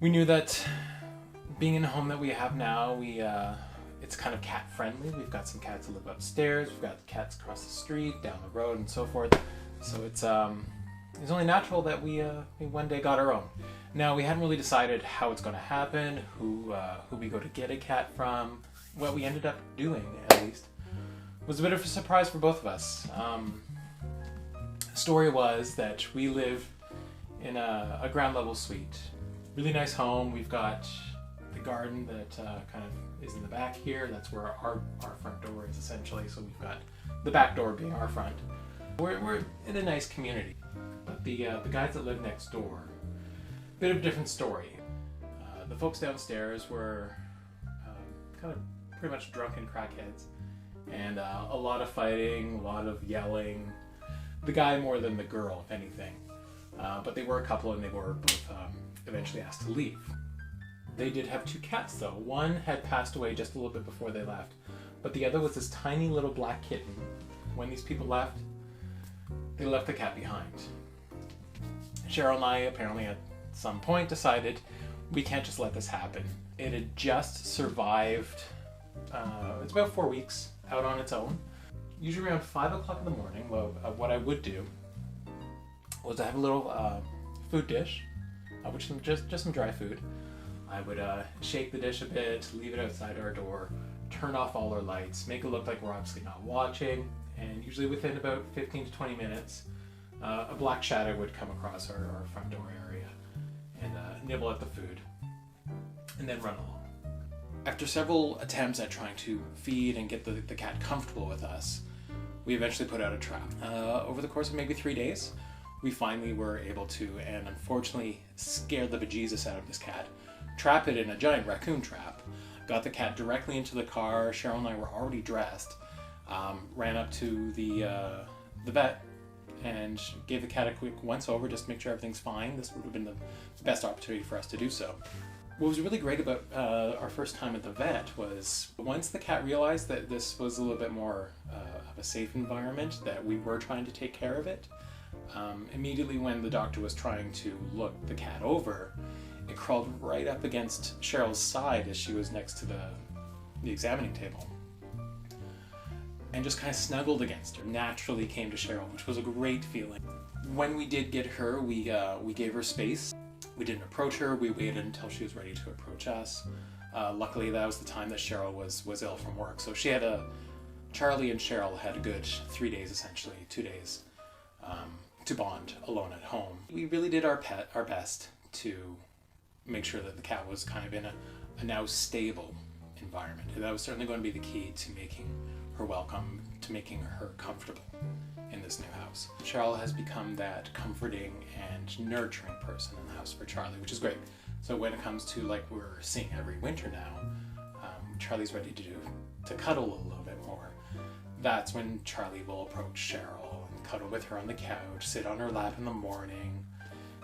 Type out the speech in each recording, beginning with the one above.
We knew that being in the home that we have now, it's kind of cat friendly. We've got some cats that live upstairs, we've got cats across the street, down the road, and so forth. So it's only natural that we one day got our own. Now, we hadn't really decided how it's going to happen, who we go to get a cat from. What we ended up doing, at least, was a bit of a surprise for both of us. The story was that we live in a ground level suite. Really nice home. We've got the garden that kind of is in the back here. That's where our front door is, essentially. So we've got the back door being our front. We're in a nice community. But the guys that live next door, bit of a different story. The folks downstairs were kind of pretty much drunken crackheads, and a lot of fighting, a lot of yelling. The guy more than the girl, if anything. But they were a couple, and they were both eventually asked to leave. They did have two cats, though. One had passed away just a little bit before they left, but the other was this tiny little black kitten. When these people left, they left the cat behind. Cheryl and I apparently at some point decided we can't just let this happen. It had just survived, it's about 4 weeks out on its own. Usually around 5 o'clock in the morning, what I would do was to have a little food dish, which is just some dry food. I would shake the dish a bit, leave it outside our door, turn off all our lights, make it look like we're obviously not watching, and usually within about 15 to 20 minutes, a black shadow would come across our front door area and nibble at the food, and then run along. After several attempts at trying to feed and get the cat comfortable with us, we eventually put out a trap. Over the course of maybe 3 days, we finally were able to, and unfortunately scared the bejesus out of this cat, trap it in a giant raccoon trap, got the cat directly into the car. Cheryl and I were already dressed, ran up to the vet and gave the cat a quick once over just to make sure everything's fine. This would have been the best opportunity for us to do so. What was really great about our first time at the vet was once the cat realized that this was a little bit more of a safe environment, that we were trying to take care of it, immediately when the doctor was trying to look the cat over, it crawled right up against Cheryl's side as she was next to the examining table, and just kind of snuggled against her. Naturally came to Cheryl, which was a great feeling. When we did get her, we gave her space. We didn't approach her. We waited until she was ready to approach us. Luckily, that was the time that Cheryl was ill from work. So Charlie and Cheryl had a good 3 days, essentially, 2 days, to bond alone at home. We really did our best to make sure that the cat was kind of in a now stable environment. And that was certainly going to be the key to making her welcome, to making her comfortable in this new house. Cheryl has become that comforting and nurturing person in the house for Charlie, which is great. So when it comes to, like we're seeing every winter now, Charlie's ready to cuddle a little bit more. That's when Charlie will approach Cheryl and cuddle with her on the couch, sit on her lap in the morning.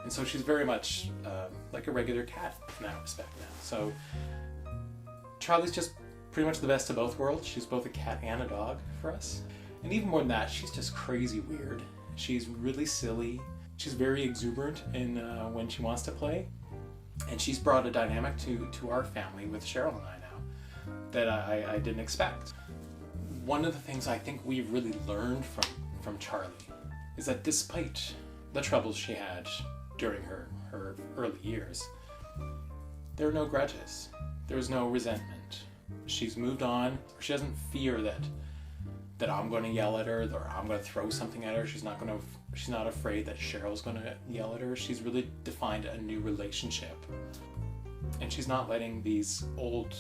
And so she's very much like a regular cat in that respect now. So Charlie's just pretty much the best of both worlds. She's both a cat and a dog for us. And even more than that, she's just crazy weird. She's really silly. She's very exuberant in when she wants to play. And she's brought a dynamic to our family with Cheryl and I now that I didn't expect. One of the things I think we've really learned from Charlie is that despite the troubles she had during her early years, there are no grudges. There's no resentment. She's moved on. She doesn't fear that I'm going to yell at her or I'm going to throw something at her. She's not afraid that Cheryl's going to yell at her. She's really defined a new relationship, and she's not letting these old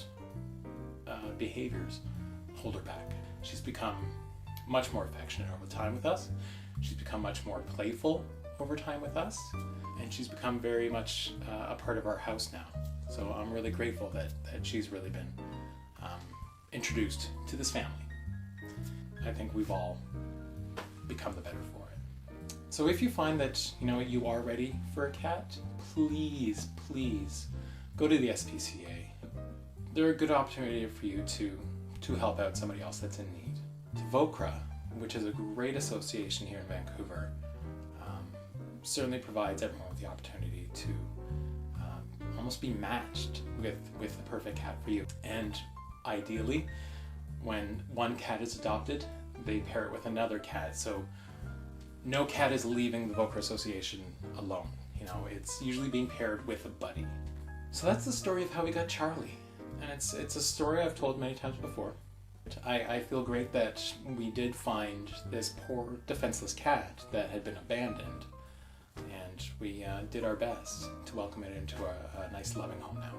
behaviors hold her back. She's become much more affectionate over time with us. She's become much more playful over time with us, and she's become very much a part of our house now. So I'm really grateful that she's really been introduced to this family. I think we've all become the better for it. So if you find that you are ready for a cat, please go to the SPCA. They're a good opportunity for you to help out somebody else that's in need. To VOCRA, which is a great association here in Vancouver, certainly provides everyone with the opportunity to almost be matched with the perfect cat for you. And ideally, when one cat is adopted, they pair it with another cat, so no cat is leaving the Vaucre Association alone. You know, it's usually being paired with a buddy. So that's the story of how we got Charlie, and it's a story I've told many times before. I feel great that we did find this poor defenseless cat that had been abandoned, and we did our best to welcome it into a nice loving home now.